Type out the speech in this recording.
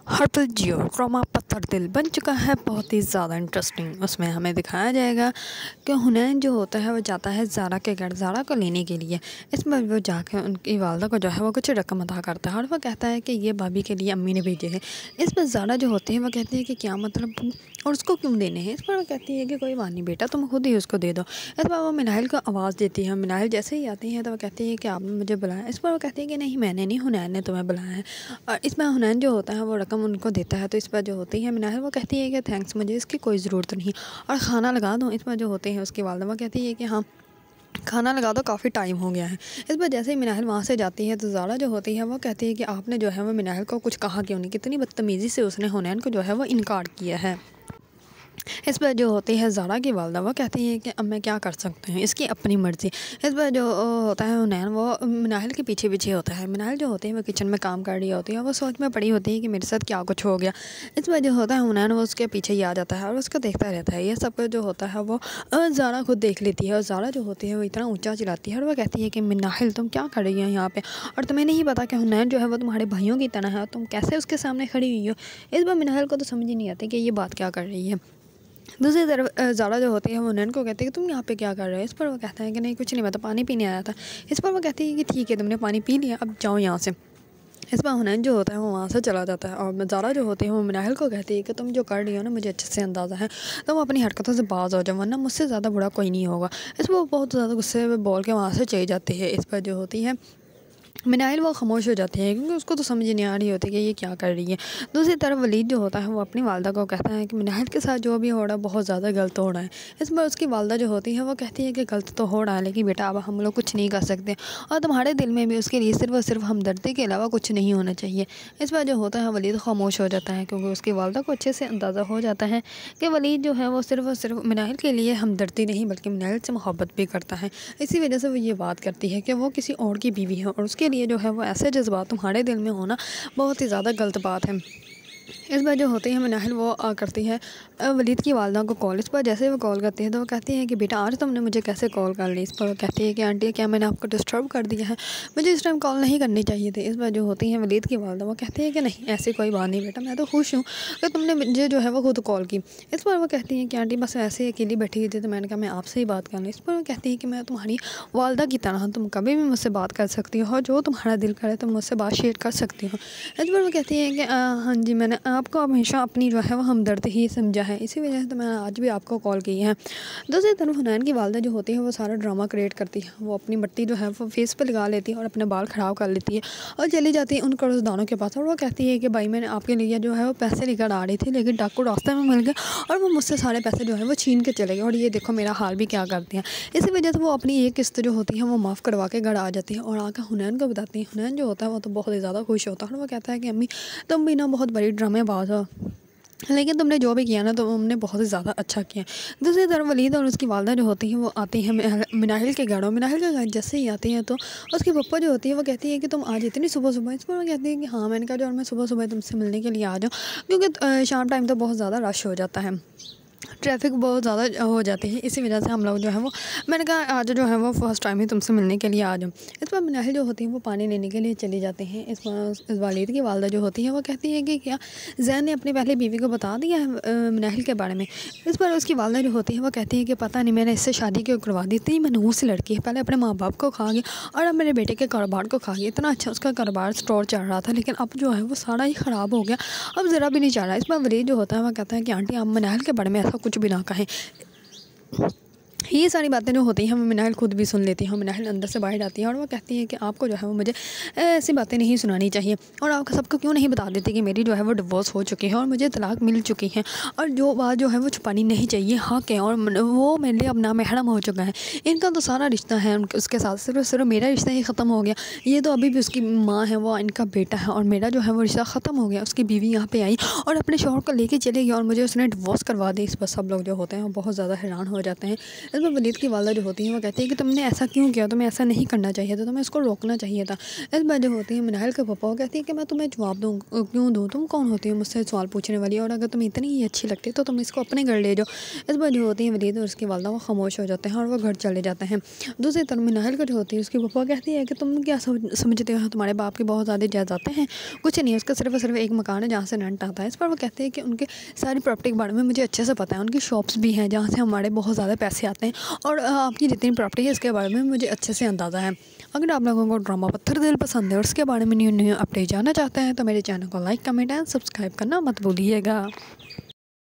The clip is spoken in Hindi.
हर्बल जियो ट्रॉमा पत्थर दिल बन चुका है बहुत ही ज़्यादा इंटरेस्टिंग। उसमें हमें दिखाया जाएगा कि हुनैन जो होता है वो जाता है ज़ारा के घर ज़ारा को लेने के लिए। इसमें वो जाकर उनकी वालदा को जो है वो कुछ रकम अदा करता है और वो कहता है कि ये भाभी के लिए अम्मी ने भेजे हैं। इस पर ज़ारा जो होती है वो कहती है कि क्या मतलब और उसको क्यों देने हैं। इस पर वो कहती है कि कोई बात नहीं बेटा, तुम खुद ही उसको दे दो। इस पर वो मिनाहिल को आवाज़ देती है। मिनाहिल जैसे ही आती है तो वो कहती है कि आपने मुझे बुलाया। इस पर वो कहती है कि नहीं, मैंने नहीं, हुनैन ने तुम्हें बुलाया है। और इसमें हुनैन जो होता है वो रकम उनको देता है। तो इस पर जो होती है मिनाहिल वो कहती है कि थैंक्स, मुझे इसकी कोई ज़रूरत नहीं और ख़ाना लगा दो। इस पर जो होते हैं उसकी वालदा वो कहती है कि हाँ खाना लगा दो, काफ़ी टाइम हो गया है। इस पर जैसे ही मिनाहिल वहाँ से जाती है तो ज़ारा जो होती है वो कहती है कि आपने जो है वो मिनाहिल को कुछ कहा क्यों नहीं, कितनी बदतमीज़ी से उसने हुनैन को जो है वो इनकार किया है। इस पर जो होती है ज़ारा की वालदा वो कहती है कि अब मैं क्या कर सकती हूँ, इसकी अपनी मर्ज़ी। इस पर जो होता है हुनैन वो मिनाहिल के पीछे पीछे होता है। मिनाहिल जो होती है वो किचन में काम कर रही होती है और वो सोच में पड़ी होती है कि मेरे साथ क्या कुछ हो गया। इस पर जो होता है हुनैन वो उसके पीछे ही आ जाता है और उसको देखता रहता है। ये सब जो होता है वो ज़ारा खुद देख लेती है और ज़ारा जो होती है वो इतना ऊँचा चिल्लाती है और वो कहती है कि मिनाहिल तुम क्या कर रही हो यहाँ पर, और तुम्हें नहीं पता कि हुनैन जो है वो तुम्हारे भाइयों की तरह है, तुम कैसे उसके सामने खड़ी हुई हो। इस बार मिनाहिल को तो समझ ही नहीं आती कि ये बात क्या कर रही है। दूसरी तरफ ज़ारा जो होती है वो हुनैन को कहती है कि तुम यहाँ पे क्या कर रहे हो। इस पर वो कहता है कि नहीं कुछ नहीं, मैं तो पानी पीने आया था। इस पर वो कहती है कि ठीक है, तुमने पानी पी लिया, अब जाओ यहाँ से। इस पर हुनैन जो होता है वो वहाँ से चला जाता है और ज़ारा जो होती है वो मिनाहिल को कहती है कि तुम जो कर रही हो ना मुझे अच्छे से अंदाज़ा है, तुम अपनी हरकतों से बाज हो जाओ वरना मुझसे ज़्यादा बुरा कोई नहीं होगा। इस पर वो बहुत ज़्यादा गुस्से में बोल के वहाँ से चली जाती है। इस पर जो होती है मिनाहिल वो खामोश हो जाती है क्योंकि उसको तो समझ नहीं आ रही होती कि ये क्या कर रही है। दूसरी तरफ वलीद जो होता है वो अपनी वालदा को कहता है कि मिनाहिल के साथ जो भी हो रहा है बहुत ज़्यादा गलत हो रहा है। इस पर उसकी वालदा जो होती है वो कहती है कि गलत तो हो रहा है लेकिन बेटा अब हम लोग कुछ नहीं कर सकते और तुम्हारे दिल में भी उसके लिए सिर्फ और सिर्फ हमदर्दी के अलावा कुछ नहीं होना चाहिए। इस पर जो होता है वलीद खामोश हो जाता है क्योंकि उसकी वालदा को अच्छे से अंदाज़ा हो जाता है कि वलीद जो है वो सिर्फ और सिर्फ मिनाहिल के लिए हमदर्दी नहीं बल्कि मिनाहिल से मोहब्बत भी करता है। इसी वजह से वो ये बात करती है कि वो किसी और की बीवी है और उसके लिए जो है वो ऐसे जज्बात तुम्हारे दिल में होना बहुत ही ज़्यादा गलत बात है। इस बार जो होती है मिनाहिल वो करती है वलीद की वालदा को कॉल। इस पर जैसे वो कॉल करती है तो वो कहती है कि बेटा आज तुमने मुझे कैसे कॉल कर ली। इस पर वो कहती है कि आंटी क्या मैंने आपको डिस्टर्ब कर दिया है, मुझे इस टाइम कॉल नहीं करनी चाहिए थी। इस बार जो होती है वलीद की वालदा वो कहती है कि नहीं ऐसी कोई बात नहीं बेटा, मैं तो खुश हूँ कि तुमने मुझे जो है वो खुद कॉल की। इस पर वो कहती है कि आंटी बस ऐसे ही अकेली बैठी हुई थी तो मैंने कहा मैं आपसे ही बात कर लूँ। इस पर वो कहती है कि मैं तुम्हारी वालदा की तरह, तुम कभी भी मुझसे बात कर सकती हो और जो तुम्हारा दिल करे तुम मुझसे बात शेयर कर सकती हो। इस पर वो कहती है कि हाँ जी, मैंने आपको हमेशा अपनी जो है वो हमदर्द ही समझा है, इसी वजह से तो मैंने आज भी आपको कॉल की है। दूसरी तरफ हुनैन की वालदा जो होती है वो सारा ड्रामा क्रिएट करती है। वो अपनी मट्टी जो है वो फेस पे लगा लेती है और अपने बाल ख़राब कर लेती है और चली जाती है उन कर्जदारों के पास और वो कहती है कि भाई मैंने आपके लिए जो है वो पैसे लेकर आ रही थी लेकिन डाकू रास्ते में मिल गए और वो मुझसे सारे पैसे जो है वो छीन के चले गए और ये देखो मेरा हाल भी क्या करती हैं। इसी वजह से वो अपनी एक किस्त जो होती है वो माफ़ करवा के घर आ जाती है और आकर हुनैन को बताती है। हुनैन जो होता है वो तो बहुत ही ज़्यादा खुश होता है और वो कहता है कि अम्मी तुम भी ना बहुत बड़ी ड्रामेबाज हो, लेकिन तुमने जो भी किया ना तो हमने बहुत ही ज़्यादा अच्छा किया। दूसरी तरफ वलीद और उसकी वालदा जो होती है वो आती है मिनाहिल के घर। और मिनाहिल के घर जैसे ही आती है तो उसकी पप्पा जो होती है वो कहती है कि तुम आज इतनी सुबह सुबह। इस पर वो कहती है कि हाँ, मैंने कहा जो मैं सुबह सुबह तुमसे मिलने के लिए आ जाऊँ क्योंकि शाम टाइम तो बहुत ज़्यादा रश हो जाता है, ट्रैफिक बहुत ज़्यादा हो जाती है, इसी वजह से हम लोग जो है वो मैंने कहा आज जो है वो फर्स्ट टाइम ही तुमसे मिलने के लिए आ जाऊँ। इस पर मिनाहिल जो होती है वो पानी लेने के लिए चली जाते हैं। इस वालिद की वालदा जो होती है वो कहती है कि क्या जैन ने अपनी पहले बीवी को बता दिया है मिनाहिल के बारे में। इस पर उसकी वालदा जो होती है वो कहती है कि पता नहीं मैंने इससे शादी क्यों करवा दी थी, मनहूस लड़की है, पहले अपने माँ बाप को खा गई और अब मेरे बेटे के कारोबार को खा गई। इतना अच्छा उसका कारोबार स्टोर चल रहा था लेकिन अब जो है वो सारा ही ख़राब हो गया, अब ज़रा भी नहीं चल रहा। इस पर वलीद जो होता है वो कहता है कि आंटी आप मिनाहिल के बारे में ऐसा कुछ भी ना कहें। ये सारी बातें जो होती हैं वो मिनाहिल खुद भी सुन लेती है। मिनाहिल अंदर से बाहर आती है और वो कहती है कि आपको जो है वो मुझे ऐसी बातें नहीं सुनानी चाहिए और आप सबको क्यों नहीं बता देती कि मेरी जो है वो डिवोर्स हो चुकी है और मुझे तलाक मिल चुकी है और जो बात जो है वो छुपानी नहीं चाहिए हक़ है और वो मेरे लिए अपना महरम हो चुका है। इनका तो सारा रिश्ता है उसके साथ, सिर्फ मेरा रिश्ता ही ख़त्म हो गया। ये तो अभी भी उसकी माँ है, वो इनका बेटा है और मेरा जो है वो रिश्ता ख़त्म हो गया। उसकी बीवी यहाँ पर आई और अपने शौहर को लेके चले गई और मुझे उसने डिवोर्स करवा दी। इस पर सब लोग जो होते हैं वो बहुत ज़्यादा हैरान हो जाते हैं। इस पर वलीद की वालदा जो होती है वो कहती है कि तुमने ऐसा क्यों किया, तुम्हें ऐसा नहीं करना चाहिए था, तुम्हें इसको रोकना चाहिए था। इस बार जो होती है मिनाइल के पापा वो कहती है कि मैं तुम्हें जवाब दूँ क्यों दूँ, तुम कौन होती हो मुझसे सवाल पूछने वाली, और अगर तुम्हें इतनी ही अच्छी लगती है तो तुम इसको अपने घर ले जाओ। इस बार जो होती है वलीद और उसकी वालदा वो खामोश हो जाते हैं और वो घर चले जाते हैं। दूसरी तरफ मिनाइल का जो होती है उसकी पापा कहती है कि तुम क्या समझते हो, तुम्हारे बाप की बहुत ज़्यादा जायदादें हैं। कुछ नहीं, उसका सिर्फ और सिर्फ एक मकान है जहाँ से रेंट आता है। इस पर वो कहते हैं कि उनके सारी प्रॉपर्टी के बारे में मुझे अच्छे से पता है, उनकी शॉप्स भी हैं जहाँ से हमारे बहुत ज़्यादा पैसे आते हैं, और आपकी जितनी प्रॉपर्टी है इसके बारे में मुझे अच्छे से अंदाज़ा है। अगर आप लोगों को ड्रामा पत्थर दिल पसंद है और उसके बारे में न्यू न्यू अपडेट जानना चाहते हैं तो मेरे चैनल को लाइक, कमेंट एंड सब्सक्राइब करना मत भूलिएगा।